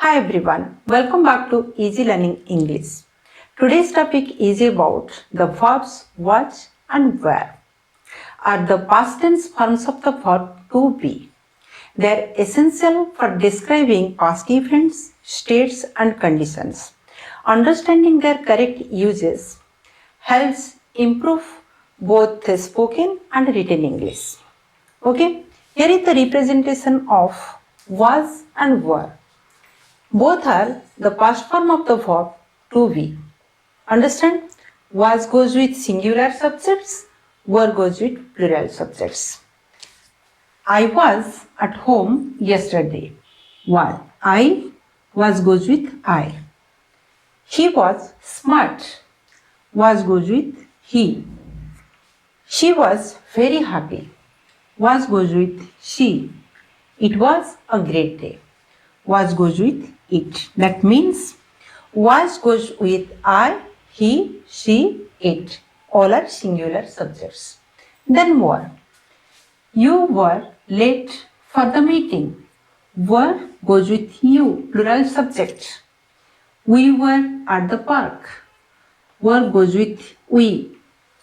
Hi everyone, welcome back to Easy Learning English. Today's topic is about the verbs was and were are the past tense forms of the verb to be. They are essential for describing past events, states and conditions. Understanding their correct uses helps improve both the spoken and written English. Okay, here is the representation of was and were. Both are the past form of the verb to be. Understand? Was goes with singular subjects, were goes with plural subjects. I was at home yesterday. Was. I was goes with I. He was smart. Was goes with he. She was very happy. Was goes with she. It was a great day. Was goes with it. That means was goes with I, he, she, it. All are singular subjects. Then were. You were late for the meeting. Were goes with you, plural subject. We were at the park. Were goes with we,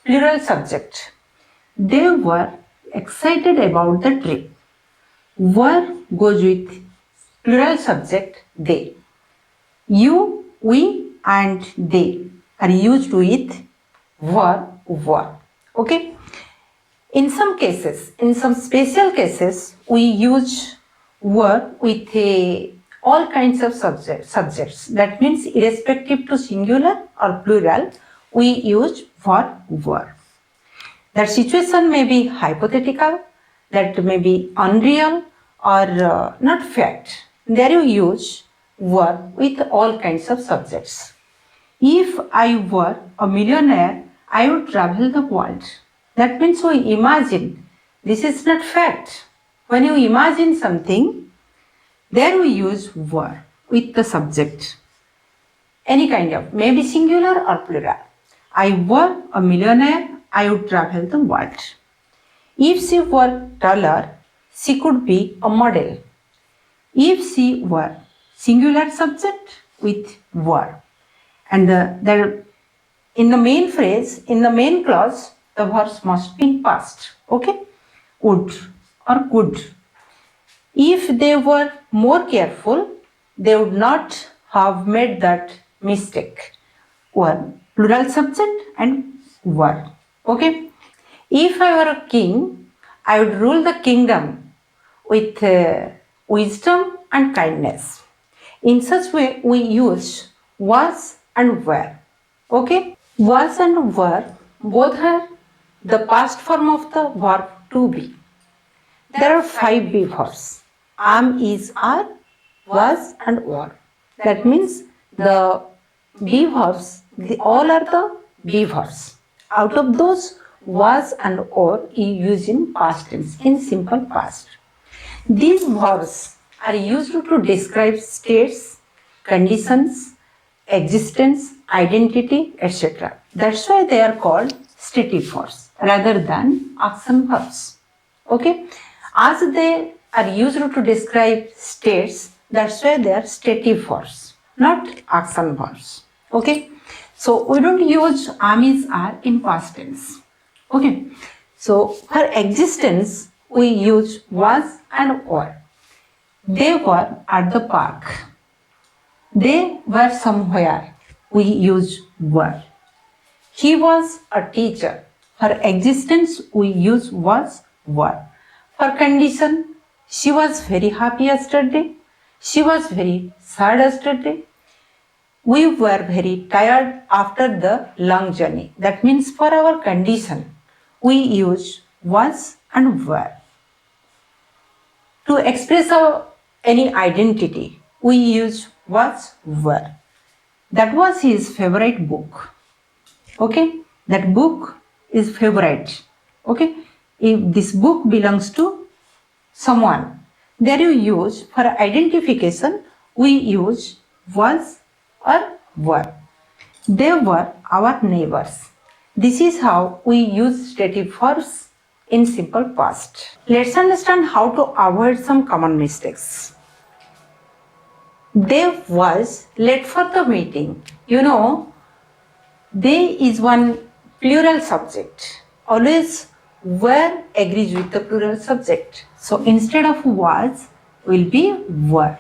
plural subject. They were excited about the trip. Were goes with plural subject they. You, we and they are used with were. Okay. In some cases, in some special cases, we use were with all kinds of subjects. That means irrespective to singular or plural, we use were. That situation may be hypothetical, that may be unreal or not fact. There you use were with all kinds of subjects. If I were a millionaire, I would travel the world. That means we imagine. This is not fact. When you imagine something, there we use were with the subject. Any kind of, maybe singular or plural. I were a millionaire, I would travel the world. If she were taller, she could be a model. If she were singular subject with were. And in the main phrase, in the main clause, the verbs must be in past. Okay? Would or could. If they were more careful, they would not have made that mistake. Were, plural subject and were. Okay? If I were a king, I would rule the kingdom with wisdom and kindness. In such way, we use was and were. Okay? Was and were both are the past form of the verb to be. There are 5 be verbs. Am, is, are, was and were. That means the be verbs, all are the be verbs. Out of those, was and or is used in past tense, in simple past. These verbs are used to describe states, conditions, existence, identity, etc. That's why they are called stative verbs rather than action verbs. Okay? As they are used to describe states, that's why they are stative verbs, not action verbs. Okay? So we don't use am, is, are in past tense. Okay? So for existence, we use was and were. They were at the park. They were somewhere. We use were. He was a teacher. For existence, we use was, were. For condition, she was very happy yesterday. She was very sad yesterday. We were very tired after the long journey. That means for our condition, we use was and were. To express any identity, we use was, were. That was his favorite book. Okay, that book is favorite. Okay, if this book belongs to someone, there you use for identification, we use was or were. They were our neighbors. This is how we use stative verbs in simple past. Let's understand how to avoid some common mistakes. They was late for the meeting. You know, they is one plural subject. Always were agrees with the plural subject. So instead of was will be were.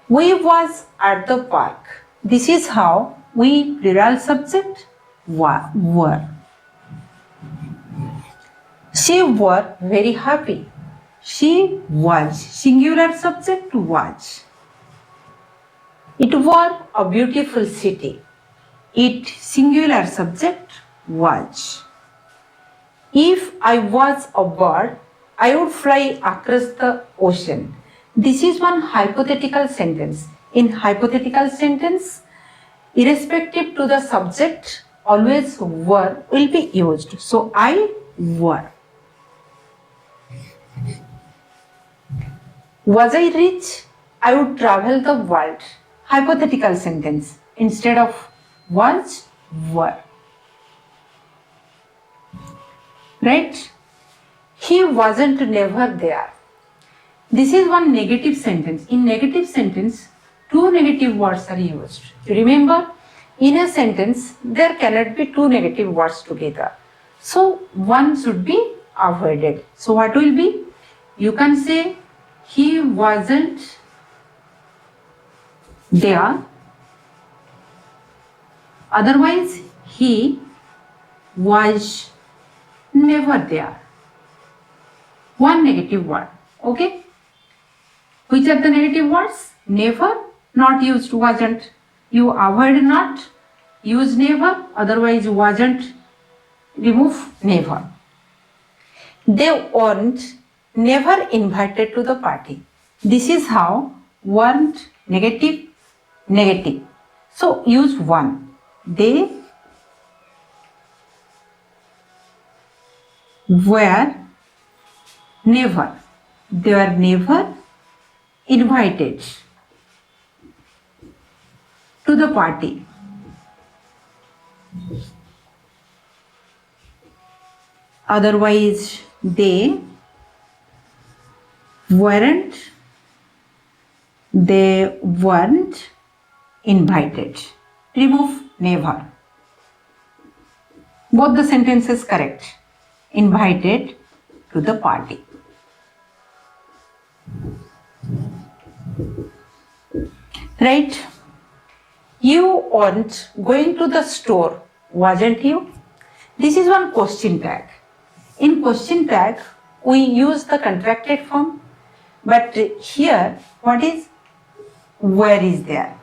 We was at the park. This is how we plural subject were. She were very happy. She was singular subject was. It was a beautiful city. It singular subject was. If I was a bird, I would fly across the ocean. This is one hypothetical sentence. In hypothetical sentence, irrespective to the subject, always were will be used. So I were. Was I rich? I would travel the world. Hypothetical sentence. Instead of was, were. Right? He wasn't never there. This is one negative sentence. In negative sentence, two negative words are used. Remember, in a sentence, there cannot be two negative words together. So, one should be avoided. So, what will be? You can say, he wasn't there. Otherwise, he was never there. One negative word. Okay? Which are the negative words? Never, not used, wasn't. You avoid not, use never, otherwise wasn't, remove never. They weren't never invited to the party. This is how weren't negative, negative. So use one. They were never. They were never invited to the party. Otherwise, they weren't invited. Remove never. Both the sentences correct. Invited to the party. Right? You weren't going to the store, wasn't you? This is one question tag. In question tag, we use the contracted form, but here, what is where is there?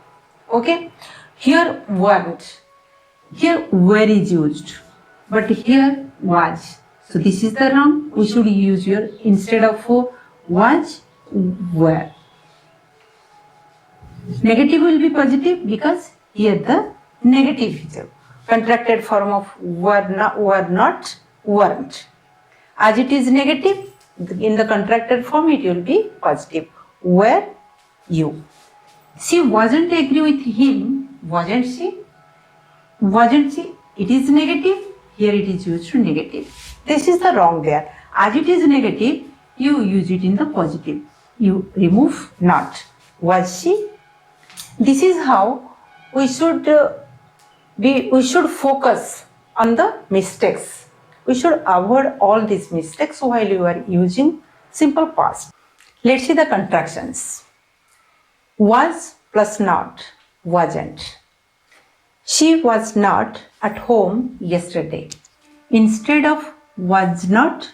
Okay? Here, weren't. Here, where is used, but here, was. So this is the wrong. We should use here instead of was, were. Negative will be positive because here the negative is a contracted form of were not, weren't. As it is negative, in the contracted form it will be positive. Were you? She wasn't agree with him, wasn't she? Wasn't she? It is negative. Here it is used to negative. This is the wrong there. As it is negative, you use it in the positive. You remove not. Was she? This is how we should focus on the mistakes. We should avoid all these mistakes while you are using simple past. Let's see the contractions. Was plus not, wasn't. She was not at home yesterday. Instead of was not,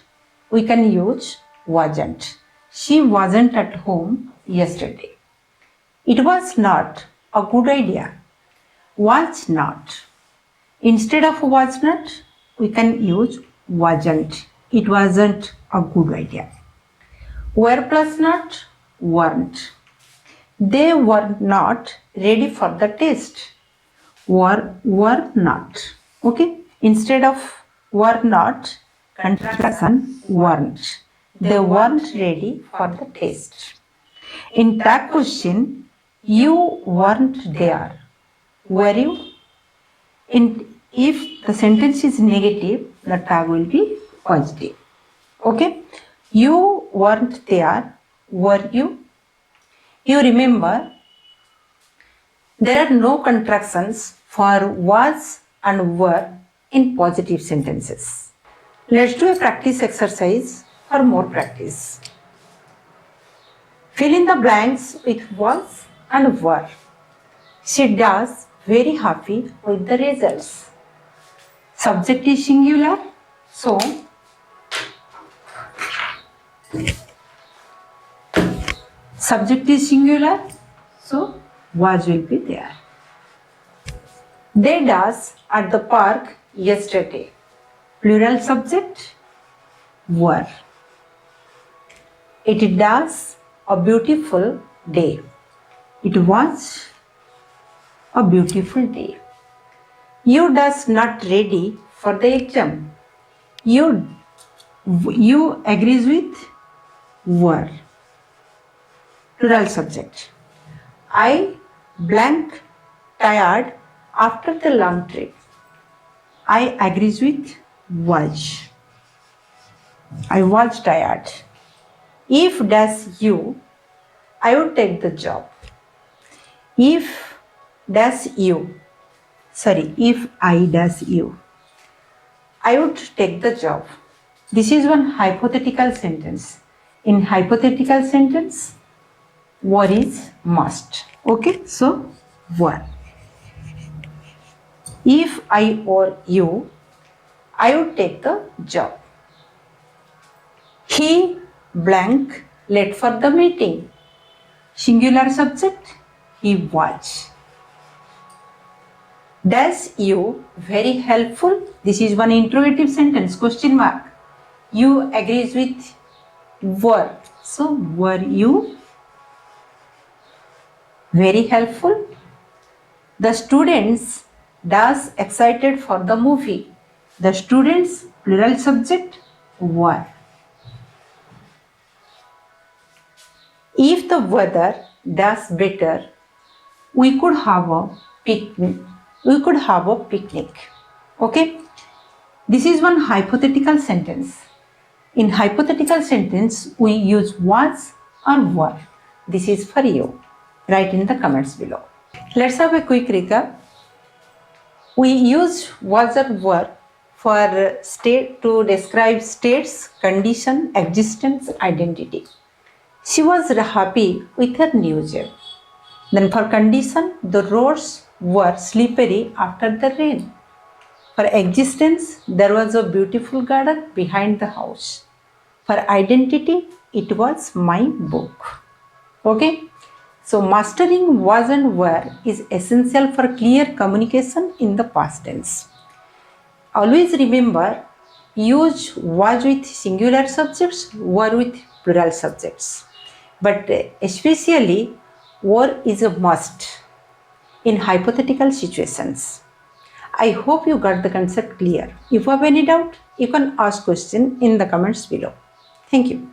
we can use wasn't. She wasn't at home yesterday. It was not a good idea. Was not. Instead of was not, we can use wasn't. It wasn't a good idea. Were plus not, weren't. They were not ready for the test. Were not. Okay? Instead of were not, contraction weren't. They weren't ready for the test. In tag question, you weren't there. Were you? If the sentence is negative, the tag will be positive. Okay? You weren't there. Were you? You remember there are no contractions for was and were in positive sentences. Let's do a practice exercise for more practice. Fill in the blanks with was and were. She does very happy with the results. Subject is singular, so subject is singular, so was will be there. They does at the park yesterday. Plural subject, were. It does a beautiful day. It was a beautiful day. You does not ready for the exam. You agrees with were. Plural subject. I blank tired after the long trip. I agrees with was. I was tired. If does you, I would take the job. If does you, if I does you, I would take the job. This is one hypothetical sentence. In hypothetical sentence, were is must. Okay, so were. If I or you, I would take the job. He blank late for the meeting. Singular subject, he was. Does you very helpful? This is one interrogative sentence, question mark. You agrees with were. So were you very helpful? The students does excited for the movie. The students plural subject were. If the weather does better, we could have a picnic. Okay? This is one hypothetical sentence. In hypothetical sentence, we use was or were. This is for you. Write in the comments below. Let's have a quick recap. We use was or were for state to describe states, condition, existence, identity. She was happy with her new job. Then for condition, the roads were slippery after the rain. For existence, there was a beautiful garden behind the house. For identity, it was my book. Okay? So mastering was and were is essential for clear communication in the past tense. Always remember, use was with singular subjects, were with plural subjects. But especially, were is a must in hypothetical situations. I hope you got the concept clear. If you have any doubt, you can ask question in the comments below. Thank you.